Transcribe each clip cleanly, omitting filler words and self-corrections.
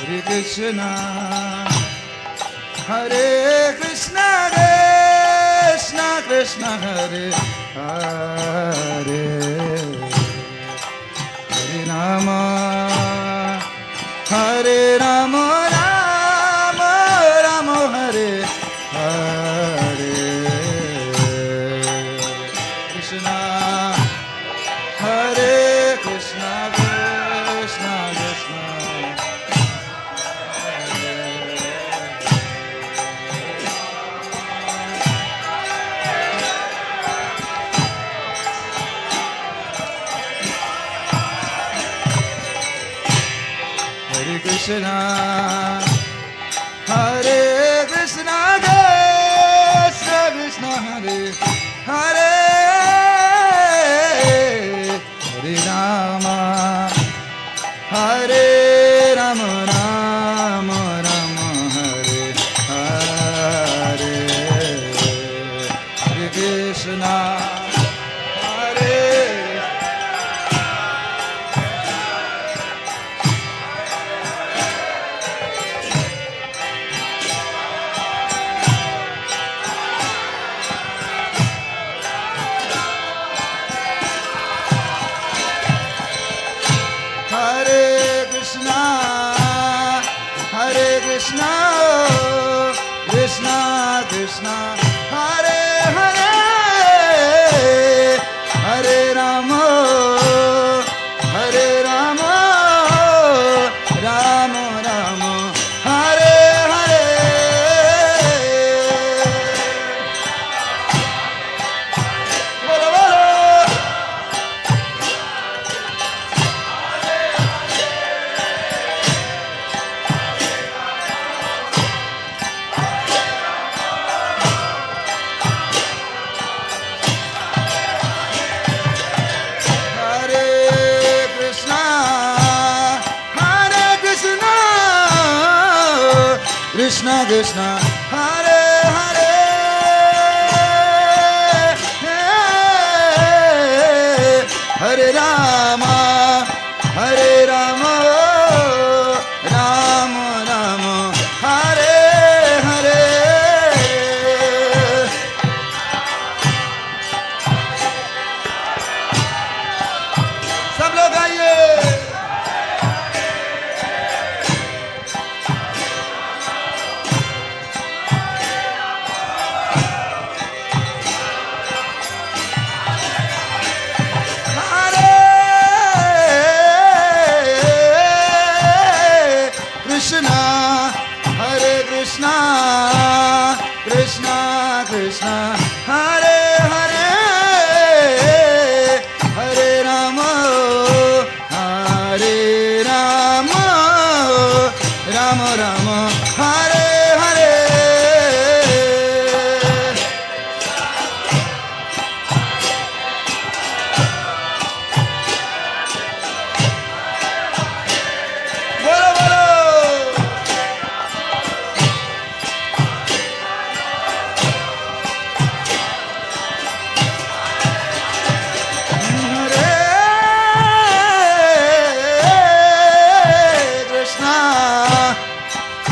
Hare Krishna, Hare Krishna, Krishna Krishna, Hare Hare, Hare Rama, Hare Rama, Rama Rama, Hare Hare, Krishna, Hare Krishna, Krishna Krishna. Hare Krishna, Hare Krishna, Krishna Krishna, Hare Hare, Hare Rama, Hare Rama, Rama Rama, Hare Hare, Hare Krishna, Hare Krishna, Hare Krishna, Krishna Krishna, Hare Hare, Hare Rama, Hare Rama, Rama Rama, Hare Hare. Bolo bolo. Krishna Krishna, Hare Hare, Hare Rama, Hare Rama, Rama Rama, Hare Hare. सब लोग आइए. Krishna, Hare Krishna, Krishna Krishna, Hare Hare, Hare Rama, Hare Rama, Rama Rama, Hare Hare. Bolo bolo.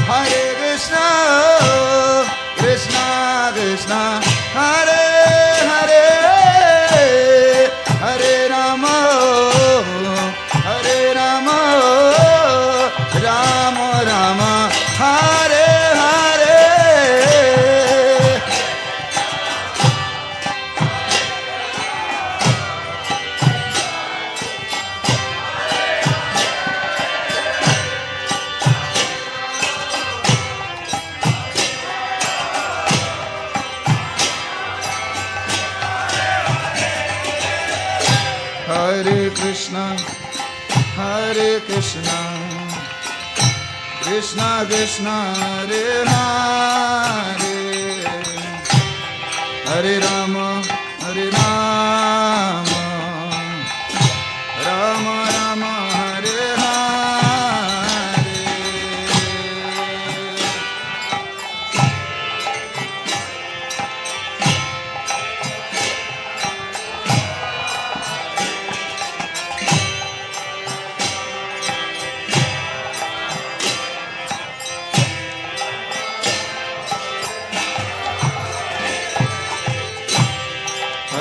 Hare Krishna, Krishna Krishna, Hare Hare, Hare Rama, Hare Rama, Rama Rama, Hare Hare. Hare Krishna, Hare Krishna, Krishna Krishna, Hare Hare, Hare Rama, Hare Rama, Rama Rama, Hare Hare.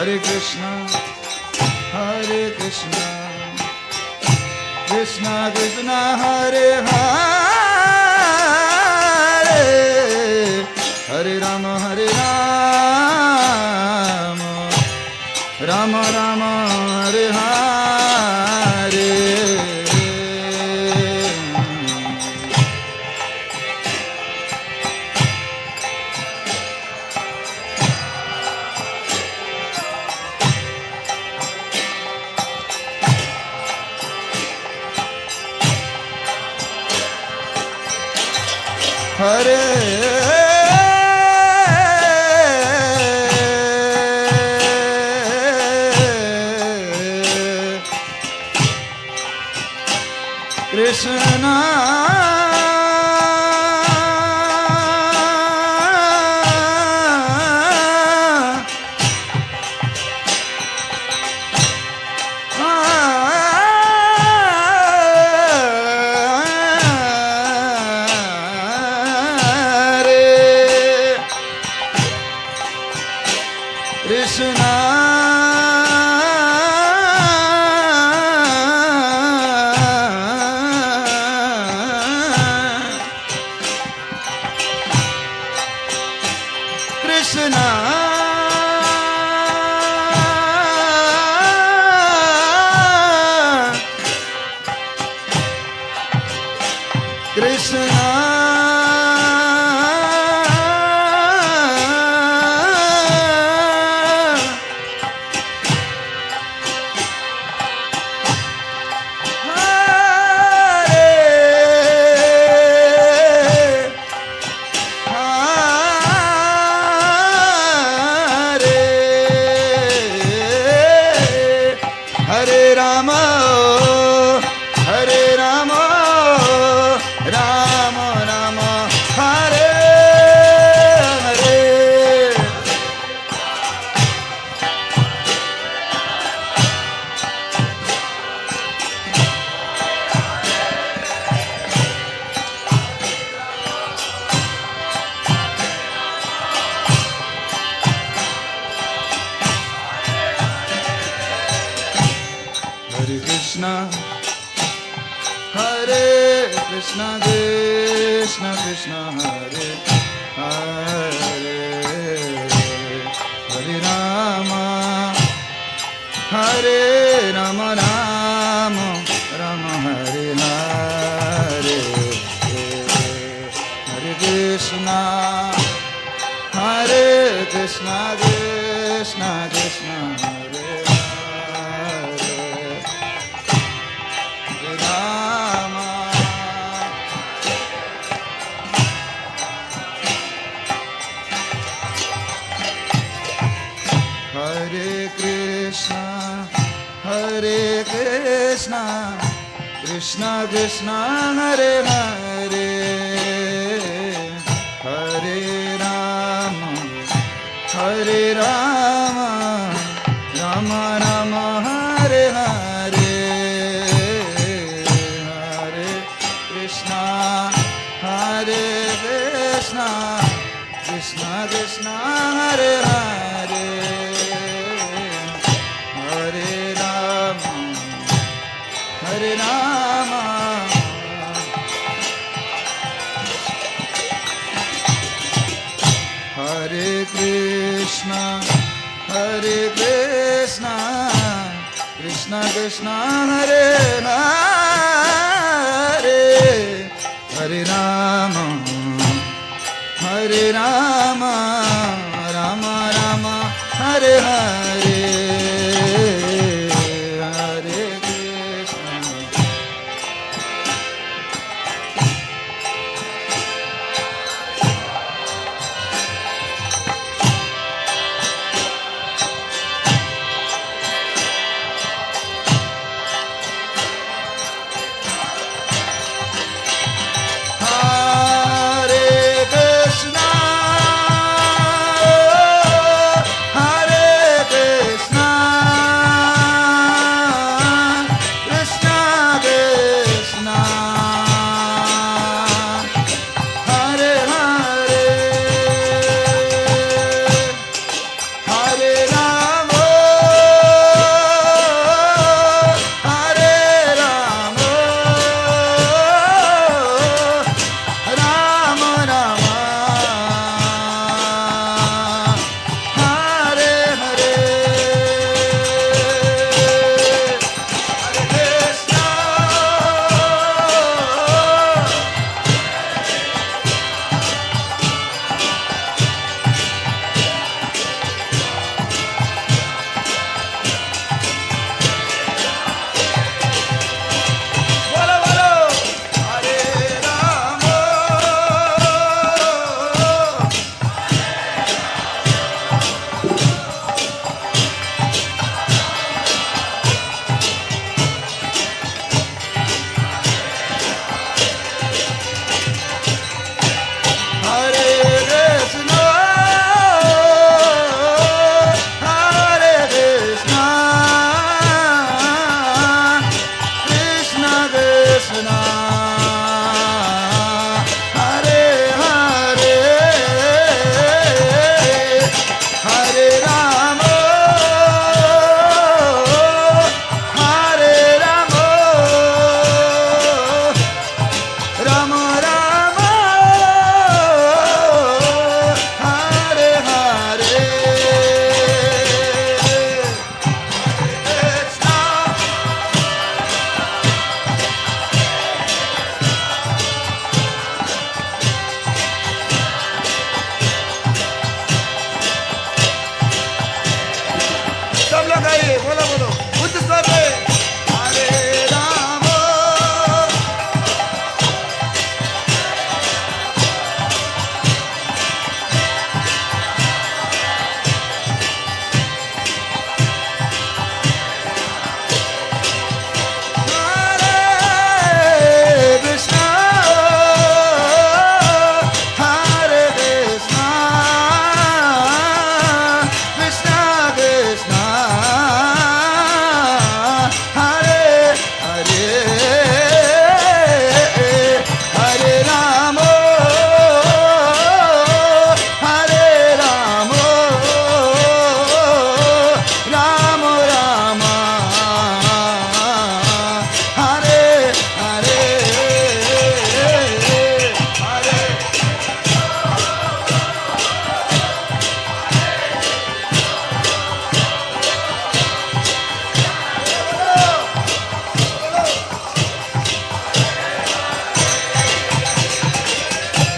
Hare Krishna, Hare Krishna, Krishna Krishna, Hare Hare, Hare Rama, Hare Rama, Rama Rama, Hare Hare. Hare Krishna, Krishna Krishna, Hare Hare, Hare Rama, Hare Rama, Rama Rama, Hare Hare, Hare Krishna, Hare Krishna, Krishna Krishna, Hare Hare, Hare Rama, Hare Rama, Hare Krishna, Hare Krishna, Krishna Krishna, Hare Hare, Hare Rama, Hare Rama, Rama Rama, Hare Hare, Hare Krishna.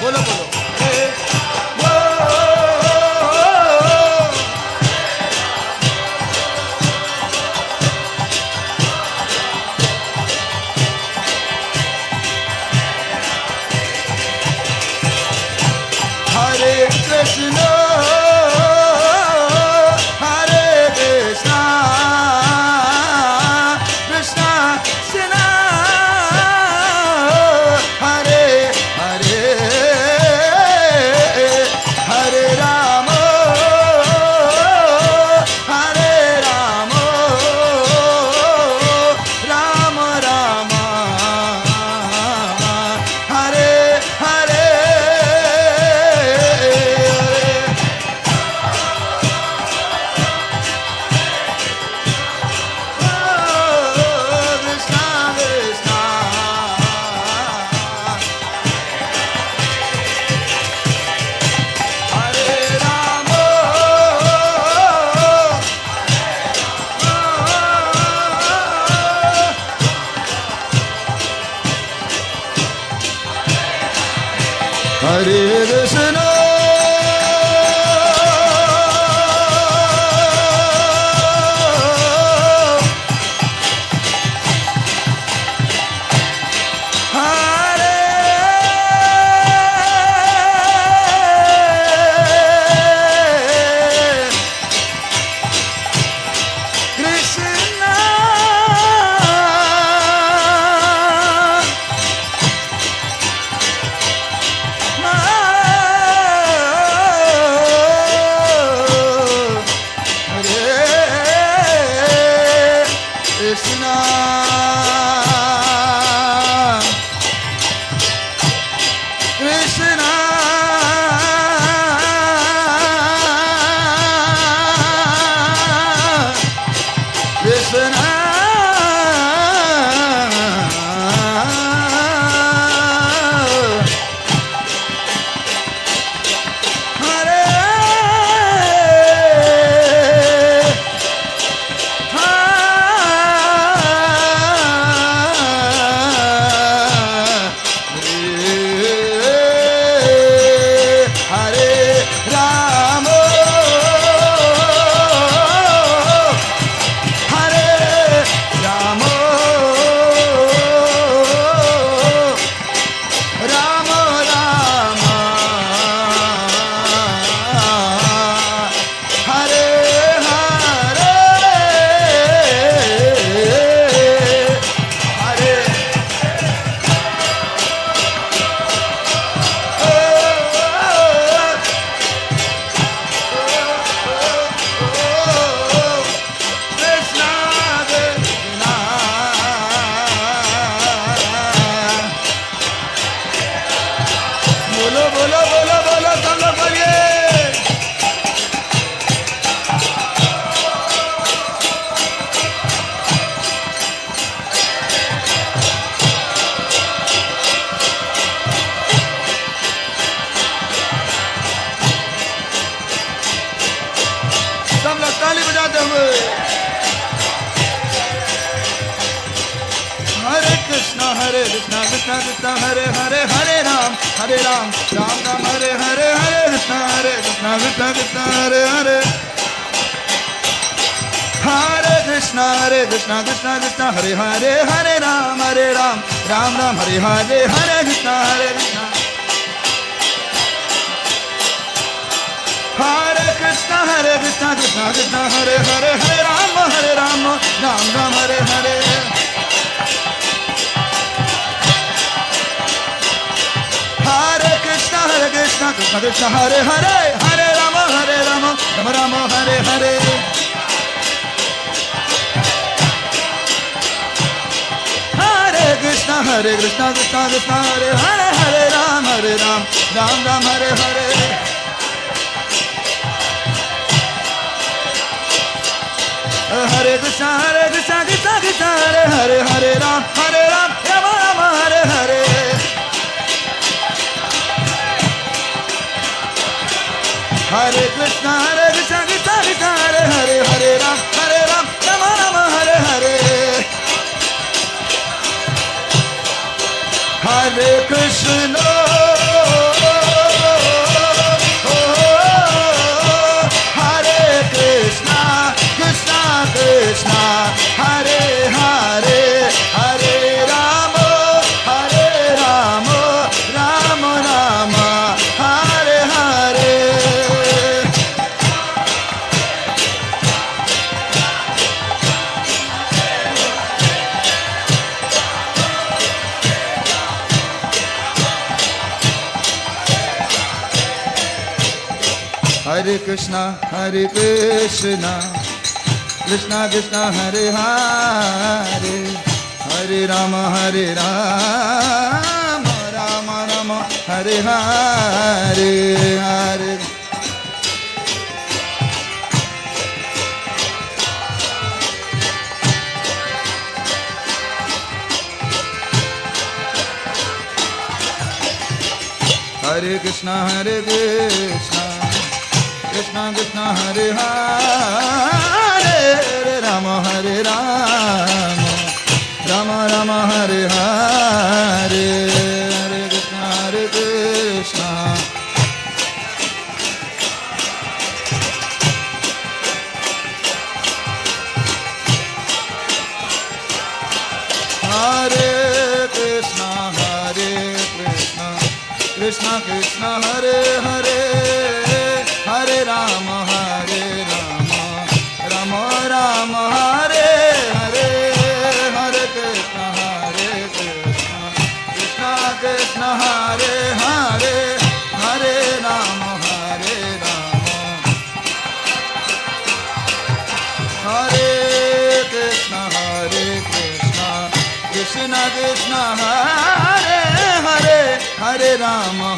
बोलो बोलो Krishna Hare Krishna Hare Krishna Krishna Krishna Hare Hare Hare Rama Rama Rama Hare Hare Hare Hare Krishna Krishna Krishna Hare Hare Hare Rama Rama Rama Hare Hare Hare Krishna Hare Krishna Krishna Krishna Hare Hare Hare Rama Rama Rama Hare Hare Hare Krishna Krishna Krishna Hare Hare Hare Rama Hare Krishna Krishna Krishna Hare Hare Hare Rama